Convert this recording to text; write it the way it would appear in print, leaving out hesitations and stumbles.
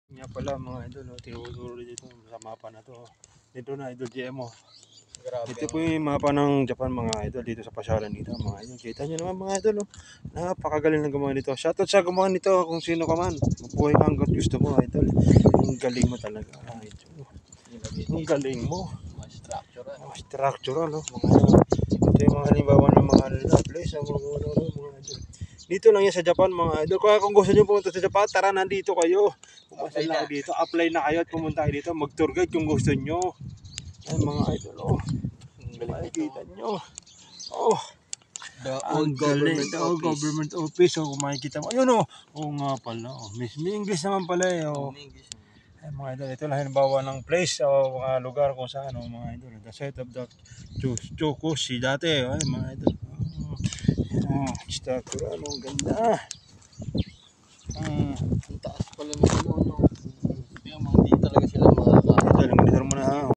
Nga pala mga idol, no, tinuturo dito sa mapa na to. Dito na idol GMO. Grabe. Ito po yung mapa ng Japan mga idol dito sa pasyalan dito mga idol. Kita nyo naman mga idol, no? Napakagaling ng gumawa nito. Shoutout sa gumawa nito kung sino ka man. Mabuhay ka hanggang gusto mo idol. Ang galing mo talaga idol. Ang galing mo. Structural, no? Mga, ito yung mga halimbawa ng mga place, ang mga idol. Dito lang yan sa Japan mga idol. Kaya kung gusto nyo pumunta sa Japan, tara nandito kayo. Pumunta na kayo dito. Apply na kayo at pumunta kayo dito. Mag-tour guide kung gusto nyo. Ay mga idol, oh. Makikita nyo. Oh. The old government office. Oh, kung makikita mo. Ayun, oh. Oo nga pala. Oh. May English naman pala eh. Oh. Ay mga idol, ito lang halimbawa ng place o mga lugar kung saan. Oh, mga idol. The site of the Chokushi dati. Ay mga idol. Structure, ang ganda. Ang taas pala ng ano.